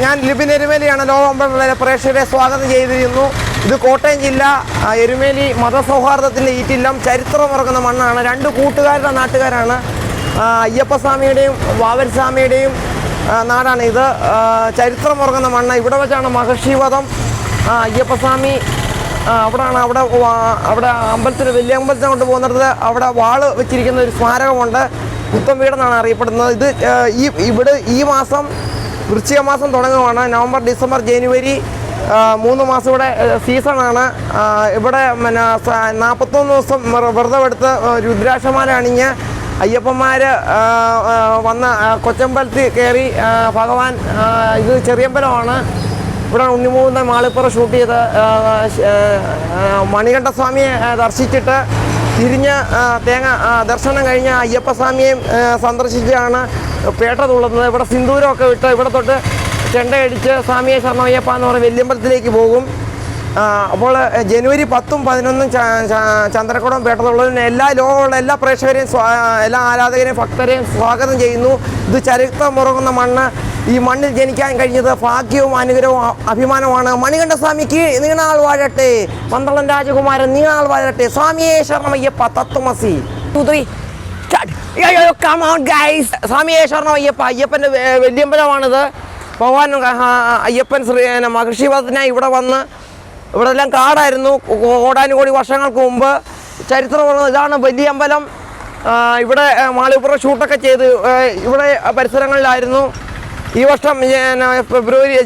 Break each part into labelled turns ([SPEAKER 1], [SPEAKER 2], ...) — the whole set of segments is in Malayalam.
[SPEAKER 1] ഞാൻ ലിബിൻ എരുമേലിയാണ്. ലോകമെമ്പാടുമുള്ള പ്രേക്ഷകരെ സ്വാഗതം ചെയ്തിരുന്നു. ഇത് കോട്ടയം ജില്ല എരുമേലി മതസൗഹാർദ്ദത്തിൻ്റെ ഈറ്റില്ലം ചരിത്രമുറങ്ങുന്ന മണ്ണാണ്. രണ്ട് കൂട്ടുകാരുടെ നാട്ടുകാരാണ്. അയ്യപ്പസ്വാമിയുടെയും വാവൽസ്വാമിയുടെയും നാടാണ് ഇത്. ചരിത്രമുറങ്ങുന്ന മണ്ണ്. ഇവിടെ വെച്ചാണ് മഹർഷിവധം. അയ്യപ്പസ്വാമി അവിടെയാണ്. അവിടെ അമ്പലത്തിൽ വലിയ അമ്പലത്തിന് കൊണ്ട് പോകുന്നിടത്ത് അവിടെ വാള് വെച്ചിരിക്കുന്ന ഒരു സ്മാരകമുണ്ട്. പുത്തൻ വീടെന്നാണ് അറിയപ്പെടുന്നത്. ഇത് ഈ മാസം വൃശ്ചിക മാസം തുടങ്ങുകയാണ്. നവംബർ, ഡിസംബർ, ജനുവരി 3 മാസം ഇവിടെ സീസണാണ്. ഇവിടെ 41 ദിവസം വ്രതമെടുത്ത് രുദ്രാക്ഷമാല അണിഞ്ഞ് അയ്യപ്പന്മാർ വന്ന് കൊച്ചമ്പലത്തിൽ കയറി ഭഗവാൻ ഇത് ചെറിയമ്പലമാണ്. ഇവിടെ ഉണ്ണിമൂന്ന മാളിപ്പുറ ഷൂട്ട് ചെയ്ത് മണികണ്ഠസ്വാമിയെ ദർശിച്ചിട്ട് തിരിഞ്ഞ് ദർശനം കഴിഞ്ഞ് അയ്യപ്പസ്വാമിയെയും സന്ദർശിച്ചാണ് പേട്ട തുള്ളുന്നത്. ഇവിടെ സിന്ദൂരമൊക്കെ വിട്ട് ഇവിടെ തൊട്ട് ചെണ്ടയടിച്ച് സ്വാമിയെ ശരണമയ്യപ്പ എന്ന് പറഞ്ഞ് വെല്ലിയമ്പലത്തിലേക്ക് പോകും. അപ്പോൾ ജനുവരി 10ഉം 11ഉം ചന്ദ്രക്കുടം പേട്ട തുള്ളലിന് ലോകമുള്ള എല്ലാ പ്രേക്ഷകരെയും എല്ലാ ആരാധകരെയും ഭക്തരെയും സ്വാഗതം ചെയ്യുന്നു. ഇത് ചരിത്രമുറങ്ങുന്ന മണ്ണ്. ഈ മണ്ണിൽ ജനിക്കാൻ കഴിഞ്ഞത് ഭാഗ്യവും അനുഗ്രഹവും അഭിമാനമാണ്. മണികണ്ഠസ്വാമിക്ക് നീണാൾ വാഴട്ടെ, പന്തളം രാജകുമാരൻ നീണാൾ വാഴട്ടെ, സ്വാമിയെ ശരണമയ്യപ്പ തത്വമസി. സ്വാമിയെ ശരണമയ്യപ്പ. അയ്യപ്പൻ്റെ വെല്ലിയമ്പലമാണിത്. ഭഗവാൻ അയ്യപ്പൻ മഹർഷിവധത്തിനായി ഇവിടെ വന്ന് ഇവിടെ എല്ലാം കാടായിരുന്നു കോടാനുകോടി വർഷങ്ങൾക്ക് മുമ്പ്. ചരിത്രമുള്ള ഇതാണ് വലിയ അമ്പലം. ഇവിടെ മാളിപ്പുറം ഷൂട്ടൊക്കെ ചെയ്ത് ഇവിടെ പരിസരങ്ങളിലായിരുന്നു. ഈ വർഷം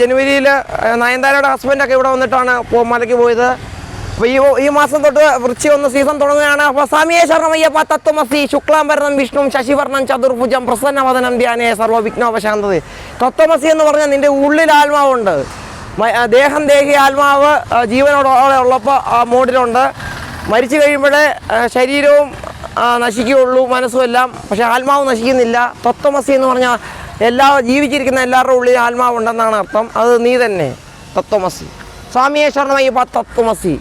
[SPEAKER 1] ജനുവരിയിൽ നയൻതാരയുടെ ഹസ്ബൻഡൊക്കെ ഇവിടെ വന്നിട്ടാണ് മലയ്ക്ക് പോയത്. അപ്പോൾ ഈ മാസം തൊട്ട് വൃശ്ചികം 1 സീസൺ തുടങ്ങുകയാണ്. അപ്പോൾ സ്വാമിയെ ശരണമയ്യപ്പ തത്വമസി. ശുക്ലാംബരനം വിഷ്ണു ശശിവർണം ചതുർഭുജം പ്രസന്നവദനം ധ്യാനേ സർവ്വവിഘ്നോപശാന്തതി. തത്വമസി എന്ന് പറഞ്ഞാൽ നിൻ്റെ ഉള്ളിൽ ആത്മാവുണ്ട്. ദേഹം ദേഹി ആത്മാവ് ജീവനോടെ ഉള്ളപ്പോൾ ആ മോഡിലുണ്ട്. മരിച്ചു കഴിയുമ്പോഴേ ശരീരവും നശിക്കുകയുള്ളൂ, മനസ്സും എല്ലാം. പക്ഷേ ആത്മാവ് നശിക്കുന്നില്ല. തത്വമസി എന്ന് പറഞ്ഞാൽ ജീവിച്ചിരിക്കുന്ന എല്ലാവരുടെ ഉള്ളിൽ ആത്മാവുണ്ടെന്നാണ് അർത്ഥം. അത് നീ തന്നെ തത്വമസി. സ്വാമിയെ ശരണമയ്യപ്പ തത്വമസി.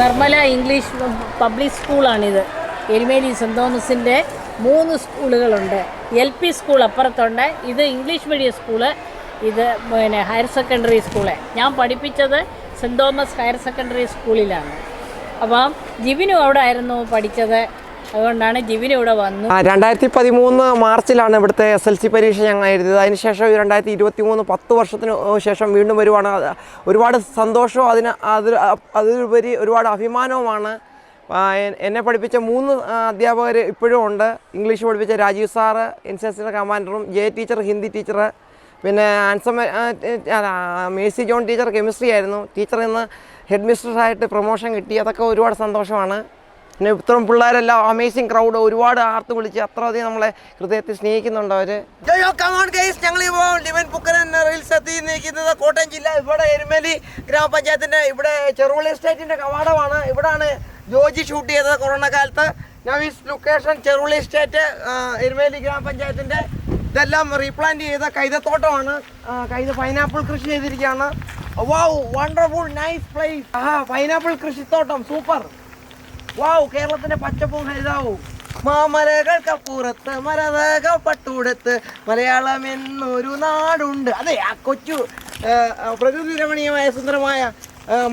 [SPEAKER 2] നിർമ്മല ഇംഗ്ലീഷ് പബ്ലിക് സ്കൂളാണിത്. എരുമേലി സെൻറ് തോമസിൻ്റെ 3 സ്കൂളുകളുണ്ട്. LP സ്കൂൾ അപ്പുറത്തുണ്ട്. ഇത് ഇംഗ്ലീഷ് മീഡിയം സ്കൂള്. ഇത് ഹയർ സെക്കൻഡറി സ്കൂള്. ഞാൻ പഠിപ്പിച്ചത് സെൻറ് തോമസ് ഹയർ സെക്കൻഡറി സ്കൂളിലാണ്. അപ്പം ജിബിനും അവിടെ ആയിരുന്നു പഠിച്ചത്. അതുകൊണ്ടാണ് ജിബിനും ഇവിടെ വന്നു. 2013
[SPEAKER 1] മാർച്ചിലാണ് ഇവിടുത്തെ SLC പരീക്ഷ ഞങ്ങൾ എഴുതിയത്. അതിനുശേഷം 2023 10 വർഷത്തിന് ശേഷം വീണ്ടും വരുവാണ്. ഒരുപാട് സന്തോഷവും അതിലുപരി ഒരുപാട് അഭിമാനവുമാണ്. എന്നെ പഠിപ്പിച്ച 3 അധ്യാപകർ ഇപ്പോഴും ഉണ്ട്. ഇംഗ്ലീഷ് പഠിപ്പിച്ച രാജീവ് സാറ്, NCSയുടെ കമാൻഡറും, ടീച്ചർ ഹിന്ദി ടീച്ചർ, പിന്നെ മേഴ്സി ജോൺ ടീച്ചർ കെമിസ്ട്രി ആയിരുന്നു. ടീച്ചറിൽ നിന്ന് ഹെഡ് മിസ്റ്ററായിട്ട് പ്രൊമോഷൻ കിട്ടി. അതൊക്കെ ഒരുപാട് സന്തോഷമാണ്. പിന്നെ ഇത്രയും പിള്ളേരെല്ലാം അമേസിങ് ക്രൗഡ്, ഒരുപാട് ആർത്ത് വിളിച്ച് അത്രയധികം നമ്മളെ ഹൃദയത്തിൽ സ്നേഹിക്കുന്നുണ്ട് അവർ. ഞങ്ങളിപ്പോൾ ലിവൻ പുക്കരൻ റീൽസ് എത്തിയിരിക്കുന്നത് കോട്ടയം ജില്ല. ഇവിടെ എരുമേലി ഗ്രാമപഞ്ചായത്തിൻ്റെ ഇവിടെ ചെറുവള്ളി എസ്റ്റേറ്റിൻ്റെ കവാടമാണ്. ഇവിടാണ് ജോജി ഷൂട്ട് ചെയ്തത് കൊറോണ കാലത്ത്. നവീസ് ലൊക്കേഷൻ ചെറുവള്ളി എസ്റ്റേറ്റ് എരുമേലി ഗ്രാമപഞ്ചായത്തിൻ്റെ. ഇതെല്ലാം റീപ്ലാന്റ് ചെയ്ത കൈതത്തോട്ടമാണ്. പൈനാപ്പിൾ കൃഷി ചെയ്തിരിക്കുകയാണ്. Wow, wonderful, nice place. Pineapple കൃഷിത്തോട്ടം സൂപ്പർ. വാവ്, കേരളത്തിന്റെ പച്ചപ്പും ഹരിതാവും. മാമലകൾക്കപ്പുറത്ത് മരതകൾ പട്ടുടുത്ത് മലയാളം എന്നൊരു നാടുണ്ട്. അതെ, ആ കൊച്ചു പ്രകൃതി രമണീയമായ സുന്ദരമായ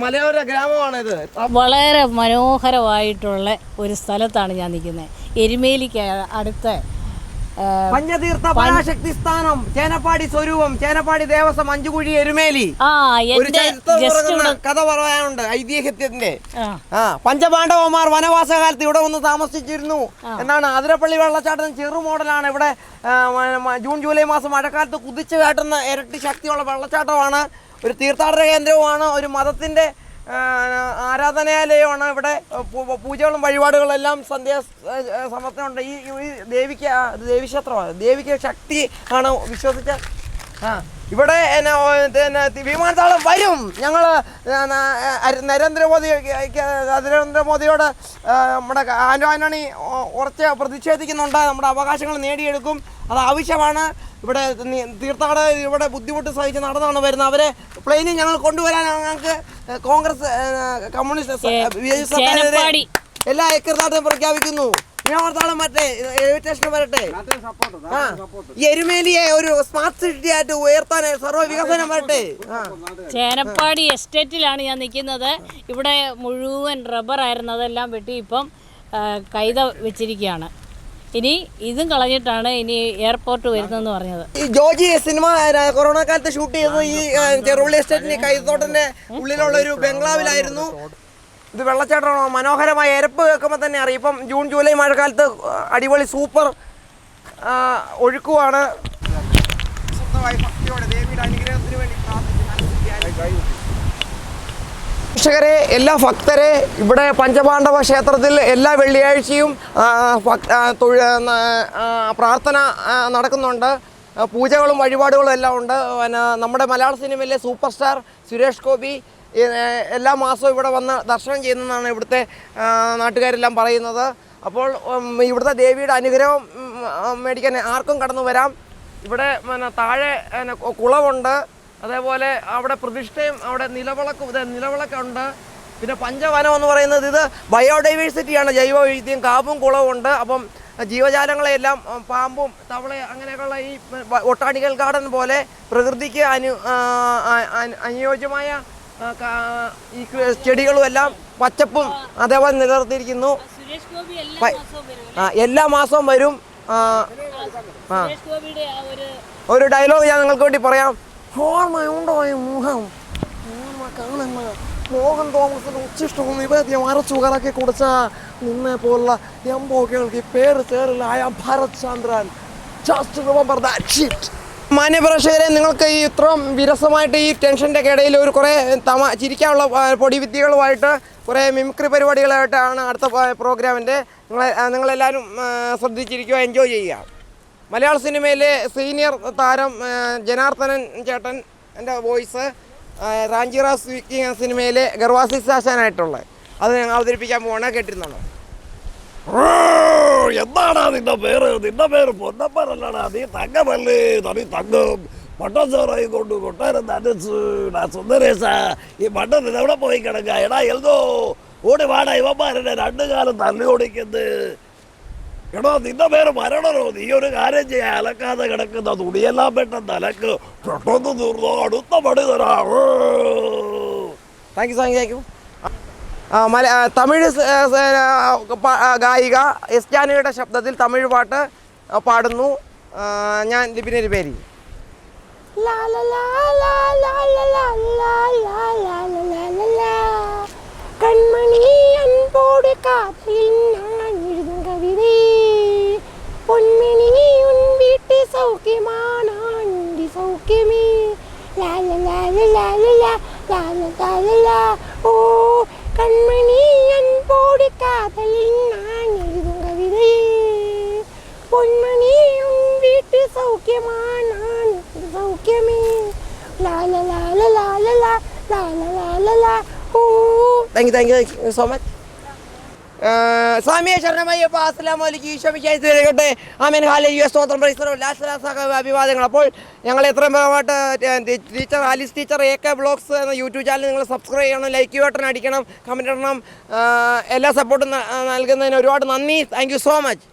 [SPEAKER 1] മലയോര ഗ്രാമമാണിത്.
[SPEAKER 2] വളരെ മനോഹരമായിട്ടുള്ള ഒരു സ്ഥലത്താണ് ഞാൻ നിൽക്കുന്നത്. എരുമേലിക്ക് അടുത്ത്
[SPEAKER 1] പഞ്ചതീർത്ഥ പരാശക്തി സ്ഥാനം, ചേനപ്പാടി സ്വരൂപം, ചേനപ്പാടി ദേവസ്വം, അഞ്ചുകുഴി എരുമേലി. ഒരു കഥ പറയാനുണ്ട് ഐതിഹ്യത്തിന്റെ. പഞ്ചപാണ്ഡവന്മാർ വനവാസകാലത്ത് ഇവിടെ വന്ന് താമസിച്ചിരുന്നു എന്നാണ്. അതിരപ്പള്ളി വെള്ളച്ചാട്ടം ചെറു മോഡലാണ്. ഇവിടെ ജൂൺ ജൂലൈ മാസം മഴക്കാലത്ത് കുതിച്ചു കാട്ടുന്ന ഇരട്ടി ശക്തിയുള്ള വെള്ളച്ചാട്ടമാണ്. ഒരു തീർത്ഥാടന കേന്ദ്രവുമാണ്. ഒരു മതത്തിന്റെ ആരാധനാലയമാണ്. ഇവിടെ പൂജകളും വഴിപാടുകളെല്ലാം സമർപ്പണമുണ്ട്. ഈ ദേവിക്ക് ദേവീക്ഷേത്രമാണ്. ദേവിക്ക് ശക്തി ആണ് വിശ്വസിച്ച. ഇവിടെ വിമാനത്താവളം വരും. ഞങ്ങൾ നരേന്ദ്രമോദിയോട് നമ്മുടെ ആന്റണി ഉറച്ച് പ്രതിഷേധിക്കുന്നുണ്ട്. നമ്മുടെ അവകാശങ്ങൾ നേടിയെടുക്കും, അത് ആവശ്യമാണ്. ഇവിടെ തീർത്ഥാടകർ ഇവിടെ ബുദ്ധിമുട്ട് സഹിച്ച് നടന്നാണ് വരുന്നത്. അവരെ പ്ലെയിനിൽ ഞങ്ങൾ കൊണ്ടുവരാൻ ഞങ്ങൾക്ക് കോൺഗ്രസ് കമ്മ്യൂണിസ്റ്റ് സർക്കാരിനെതിരെ എല്ലാ ഐക്യദാർഢ്യം പ്രഖ്യാപിക്കുന്നു. വിമാനത്താവളം മറ്റേ സ്റ്റേഷൻ വരട്ടെ. ഈ എരുമേലിയെ ഒരു സ്മാർട്ട് സിറ്റി ആയിട്ട് ഉയർത്താൻ സർവ്വ വികസനം വരട്ടെ.
[SPEAKER 2] ചേനപ്പാടി എസ്റ്റേറ്റിലാണ് ഞാൻ നിൽക്കുന്നത്. ഇവിടെ മുഴുവൻ റബ്ബറായിരുന്നു, അതെല്ലാം വെട്ടി ഇപ്പം കൈത വെച്ചിരിക്കുകയാണ്. ഇനി ഇതും കളഞ്ഞിട്ടാണ് ഇനി എയർപോർട്ട് വരുന്നതെന്ന് പറഞ്ഞത്.
[SPEAKER 1] ഈ ജോജി സിനിമ കൊറോണ കാലത്ത് ഷൂട്ട് ചെയ്തത് ഈ ചെറുപള്ളി എസ്റ്റേറ്റിന് കൈതത്തോട്ടന്റെ ഉള്ളിലുള്ള ഒരു ബംഗ്ലാവിലായിരുന്നു. ഇത് വെള്ളച്ചാട്ടമാണ്. മനോഹരമായ എരപ്പ് കേൾക്കുമ്പോൾ തന്നെ അറിയാം. ഇപ്പം ജൂൺ ജൂലൈ മഴക്കാലത്ത് അടിപൊളി സൂപ്പർ ഒഴുക്കുവാണ്. ദേവിയുടെ അനുഗ്രഹത്തിന് വേണ്ടി പ്രേക്ഷകരെ, എല്ലാ ഭക്തരെ ഇവിടെ പഞ്ചപാണ്ഡവ ക്ഷേത്രത്തിൽ എല്ലാ വെള്ളിയാഴ്ചയും പ്രാർത്ഥന നടക്കുന്നുണ്ട്. പൂജകളും വഴിപാടുകളും എല്ലാം ഉണ്ട്. പിന്നെ നമ്മുടെ മലയാള സിനിമയിലെ സൂപ്പർ സ്റ്റാർ സുരേഷ് ഗോപി എല്ലാ മാസവും ഇവിടെ വന്ന് ദർശനം ചെയ്യുന്നതാണ് ഇവിടുത്തെ നാട്ടുകാരെല്ലാം പറയുന്നത്. അപ്പോൾ ഇവിടുത്തെ ദേവിയുടെ അനുഗ്രഹം മേടിക്കാൻ ആർക്കും കടന്നു വരാം. ഇവിടെ താഴെ കുളമുണ്ട്, അതേപോലെ അവിടെ പ്രതിഷ്ഠയും അവിടെ നിലവിളക്കുണ്ട്. പിന്നെ പഞ്ചവനം എന്ന് പറയുന്നത് ഇത് ബയോഡൈവേഴ്സിറ്റിയാണ്, ജൈവവൈവിധ്യം, കാവും കുളവും ഉണ്ട്. അപ്പം ജീവജാലങ്ങളെല്ലാം പാമ്പും തവള അങ്ങനെയൊക്കെയുള്ള ഈ ബൊട്ടാണിക്കൽ ഗാർഡൻ പോലെ പ്രകൃതിക്ക് അനുയോജ്യമായ ഈ ചെടികളും എല്ലാം പച്ചപ്പും അതേപോലെ നിലനിർത്തിയിരിക്കുന്നു. എല്ലാ മാസവും വരും. ഒരു ഡയലോഗ് ഞാൻ നിങ്ങൾക്ക് വേണ്ടി പറയാം. ഓർമ്മയുണ്ടോയ മുഖം മോഹൻ തോമസിന്റെ ഉച്ചിഷ്ടവും നിവേദ്യം അരച്ചു കലക്കി കുടിച്ച നിന്നെ പോലുള്ള എംബോകൾക്ക് പേര് ചേരില്ല. I am Bharat Chandran. Just remember that shit. മാന്യപ്രേക്ഷകരെ, നിങ്ങൾക്ക് ഈ ഇത്രയും വിരസമായിട്ട് ഈ ടെൻഷൻ്റെ ഇടയിൽ ഒരു കുറേ ചിരിക്കാനുള്ള പൊടിവിദ്യകളുമായിട്ട് കുറേ മിമിക്രി പരിപാടികളായിട്ടാണ് അടുത്ത പ്രോഗ്രാമിൻ്റെ. നിങ്ങളെല്ലാവരും ശ്രദ്ധിച്ചിരിക്കുക, എൻജോയ് ചെയ്യുക. മലയാള സിനിമയിലെ സീനിയർ താരം ജനാർദ്ദനൻ ചേട്ടൻ എൻ്റെ വോയിസ്, റാഞ്ചിറാസ് സ്പീക്കിംഗ് സിനിമയിലെ ഗർവാസി സാശാനായിട്ടുള്ളത് അത് ഞങ്ങൾ അവതരിപ്പിക്കാൻ പോകണേ. കേട്ടിരുന്നോ?
[SPEAKER 3] എന്താടാ നിന്റെ പേര്? നിന്റെ പേര് പൊന്നപ്പനല്ലടാ, നീ തങ്കമല്ലേ? തനി തങ്കം മട്ടച്ചോറായി കൊണ്ട് കൊട്ടാരം നനച്ച് സുന്ദരേശ. ഈ മട്ടൻ എവിടെ പോയി കിടക്ക? എടാ എൽതോ ഓടി വാടാ, ഇവന്മാരുടെ രണ്ടു കാലം തല്ലി ഓടിക്കുന്നത്. എടോ നിന്റെ പേര് മരണോ? നീ ഒരു കാര്യം ചെയ്യാൻ, അലക്കാതെ കിടക്കുന്ന തുണിയെല്ലാം പെട്ടെന്ന് അലക്ക്, പെട്ടെന്ന് തീർന്നോ, അടുത്ത പണി തരാം.
[SPEAKER 1] Thank you. തമിഴ് ഗായിക എസ് ജാനകിയുടെ ശബ്ദത്തിൽ തമിഴ് പാട്ട് പാടുന്നു. ഞാൻ ലിപിനൊരു പേര്.
[SPEAKER 4] கண்மணி அன்போடு காதலில் நான் எழுதும் கவிதை பொன்மினி உன் வீட்டு சௌக்கியமா நான் இடி சௌக்கியமே லால லால லால லால லால லா ஓ கண்மணி அன்போடு காதலில் நான் எழுதும் கவிதை பொன்மணி உன் வீட்டு சௌக்கியமா நான் இடி சௌக்கியமே லால லால லால லால லால லா
[SPEAKER 1] താങ്ക് യു സോ മച്ച്. സ്വാമിയെ ശരണമയ്യപ്പ. അസ്സലാമു അലൈക്കും. ഈശോ മിശിഹായ്ക്കട്ടെ. ആമേൻ. ഹല്ലേലൂയ. സ്തോത്രം. അഭിവാദങ്ങൾ. അപ്പോൾ ഞങ്ങൾ എത്രയും പേരുമായിട്ട് teacher Alice teacher AK blogs എന്ന യൂട്യൂബ് ചാനൽ നിങ്ങൾ സബ്സ്ക്രൈബ് ചെയ്യണം, ലൈക്ക് ബട്ടൺ അടിക്കണം, കമൻറ്റ് ഇടണം. എല്ലാ സപ്പോർട്ടും നൽകുന്നതിന് ഒരുപാട് നന്ദി. Thank you so much.